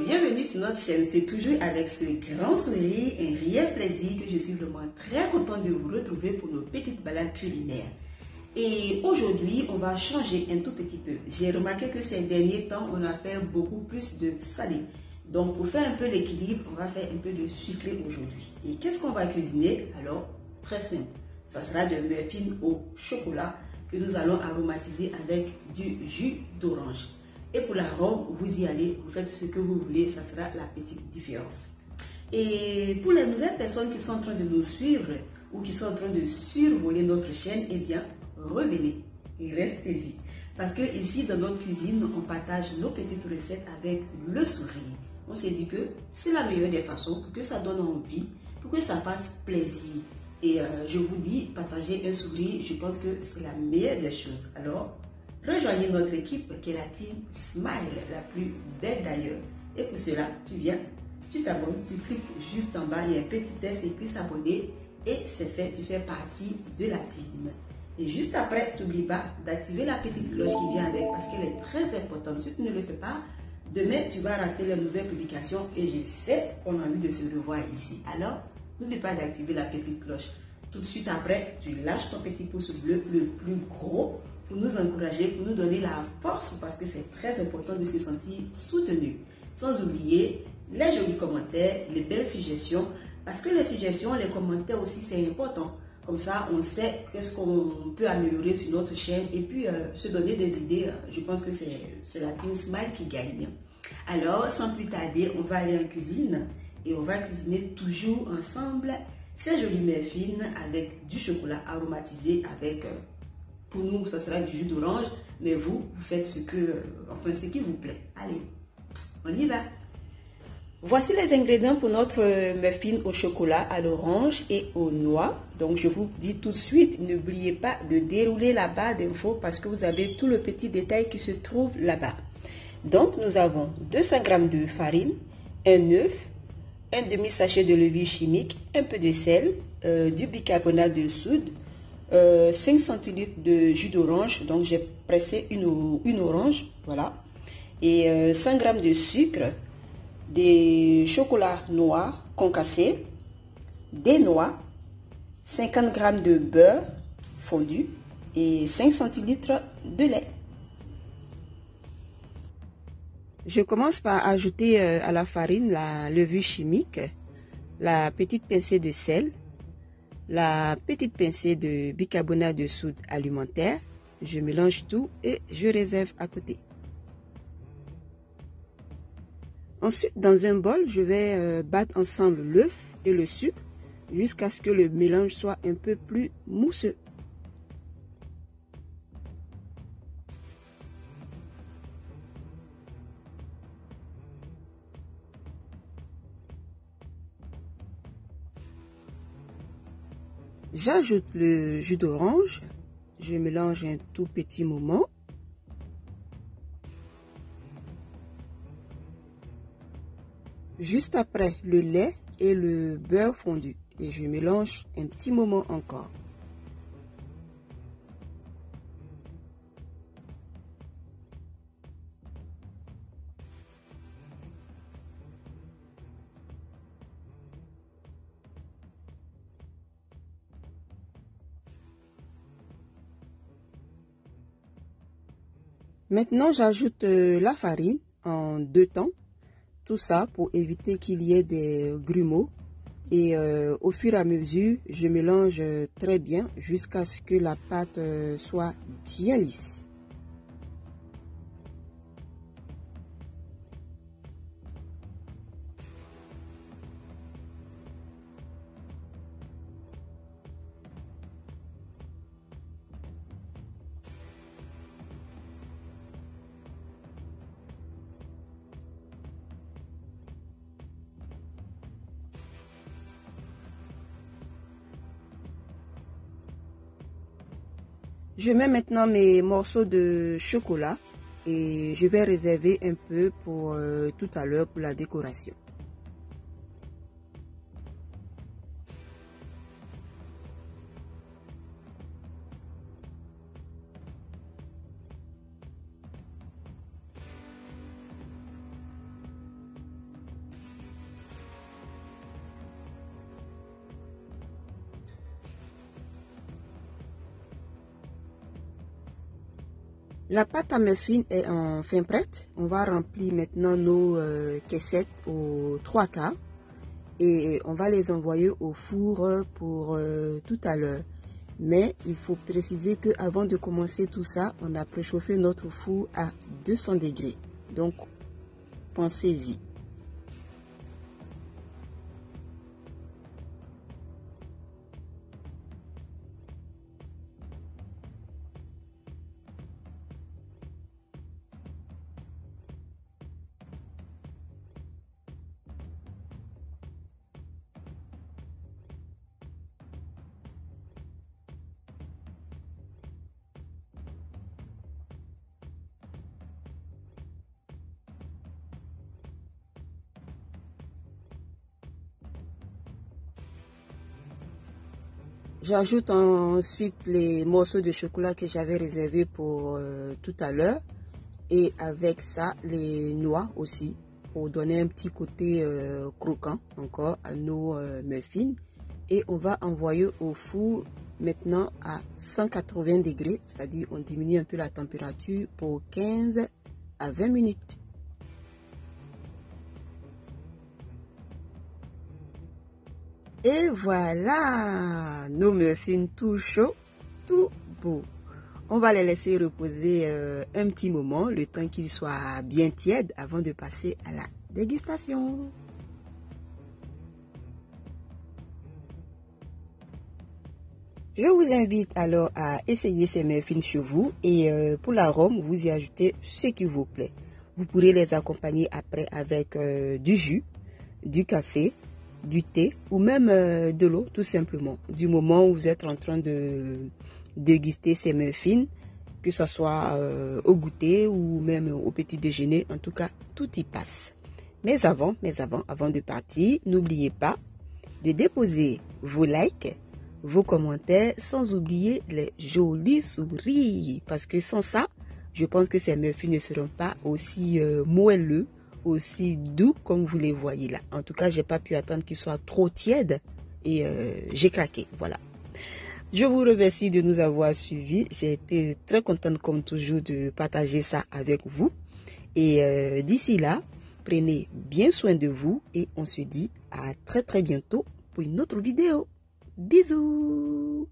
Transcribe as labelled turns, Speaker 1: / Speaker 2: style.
Speaker 1: bienvenue sur notre chaîne. C'est toujours avec ce grand sourire et un réel plaisir que je suis vraiment très contente de vous retrouver pour nos petites balades culinaires. Et aujourd'hui, on va changer un tout petit peu. J'ai remarqué que ces derniers temps, on a fait beaucoup plus de salé. Donc pour faire un peu l'équilibre, on va faire un peu de sucré aujourd'hui. Et qu'est-ce qu'on va cuisiner? Alors, très simple. Ça sera de muffins au chocolat que nous allons aromatiser avec du jus d'orange. Et pour l'arôme, vous y allez, vous faites ce que vous voulez, ça sera la petite différence. Et pour les nouvelles personnes qui sont en train de nous suivre ou qui sont en train de survoler notre chaîne, eh bien, revenez et restez-y. Parce que ici, dans notre cuisine, on partage nos petites recettes avec le sourire. On s'est dit que c'est la meilleure des façons pour que ça donne envie, pour que ça fasse plaisir. Et je vous dis, partager un sourire, je pense que c'est la meilleure des choses. Alors, rejoignez notre équipe qui est la team Smile, la plus belle d'ailleurs. Et pour cela, tu viens, tu t'abonnes, tu cliques juste en bas, il y a un petit test écrit s'abonner et c'est fait, tu fais partie de la team. Et juste après, n'oublie pas d'activer la petite cloche qui vient avec parce qu'elle est très importante. Si tu ne le fais pas, demain tu vas rater les nouvelles publications et je sais qu'on a envie de se revoir ici. Alors, n'oublie pas d'activer la petite cloche. Tout de suite après, tu lâches ton petit pouce bleu, le plus gros, pour nous encourager, pour nous donner la force parce que c'est très important de se sentir soutenu. Sans oublier les jolis commentaires, les belles suggestions, parce que les suggestions, les commentaires aussi, c'est important. Comme ça, on sait qu'est-ce qu'on peut améliorer sur notre chaîne et puis se donner des idées. Je pense que c'est la Team Smile qui gagne. Alors, sans plus tarder, on va aller en cuisine et on va cuisiner toujours ensemble ces jolis muffins avec du chocolat aromatisé avec, pour nous, ça sera du jus d'orange, mais vous faites ce qui vous plaît. Allez, on y va. Voici les ingrédients pour notre muffin au chocolat, à l'orange et aux noix. Donc, je vous dis tout de suite, n'oubliez pas de dérouler la barre d'infos parce que vous avez tout le petit détail qui se trouve là-bas. Donc, nous avons 200 g de farine, un œuf, un demi-sachet de levure chimique, un peu de sel, du bicarbonate de soude, 5 cl de jus d'orange. Donc, j'ai pressé une orange, voilà, et 100 g de sucre, des chocolats noirs concassés, des noix, 50 g de beurre fondu et 5 cl de lait. Je commence par ajouter à la farine la levure chimique, la petite pincée de sel, la petite pincée de bicarbonate de soude alimentaire. Je mélange tout et je réserve à côté. Ensuite, dans un bol, je vais battre ensemble l'œuf et le sucre jusqu'à ce que le mélange soit un peu plus mousseux. J'ajoute le jus d'orange, je mélange un tout petit moment. Juste après, le lait et le beurre fondu et je mélange un petit moment encore. Maintenant, j'ajoute la farine en 2 temps. Tout ça pour éviter qu'il y ait des grumeaux. Et au fur et à mesure, je mélange très bien jusqu'à ce que la pâte soit bien lisse. Je mets maintenant mes morceaux de chocolat et je vais réserver un peu pour tout à l'heure pour la décoration. La pâte à muffin est enfin prête. On va remplir maintenant nos caissettes aux 3/4 et on va les envoyer au four pour tout à l'heure. Mais il faut préciser qu'avant de commencer tout ça, on a préchauffé notre four à 200 degrés. Donc, pensez-y. J'ajoute ensuite les morceaux de chocolat que j'avais réservés pour tout à l'heure. Et avec ça, les noix aussi, pour donner un petit côté croquant encore à nos muffins. Et on va envoyer au four maintenant à 180 degrés, c'est-à-dire on diminue un peu la température pour 15 à 20 minutes. Et voilà, nos muffins tout chauds, tout beaux. On va les laisser reposer un petit moment, le temps qu'ils soient bien tièdes avant de passer à la dégustation. Je vous invite alors à essayer ces muffins chez vous et pour l'arôme, vous y ajoutez ce qui vous plaît. Vous pourrez les accompagner après avec du jus, du café, du thé ou même de l'eau tout simplement. Du moment où vous êtes en train de déguster ces muffins, que ce soit au goûter ou même au petit déjeuner, en tout cas tout y passe. Mais avant de partir, n'oubliez pas de déposer vos likes, vos commentaires, sans oublier les jolis sourires, parce que sans ça, je pense que ces muffins ne seront pas aussi moelleux, aussi doux comme vous les voyez là. En tout cas, j'ai pas pu attendre qu'ils soient trop tièdes et j'ai craqué, voilà. Je vous remercie de nous avoir suivis. J'ai été très contente comme toujours de partager ça avec vous. Et d'ici là, prenez bien soin de vous et on se dit à très bientôt pour une autre vidéo. Bisous!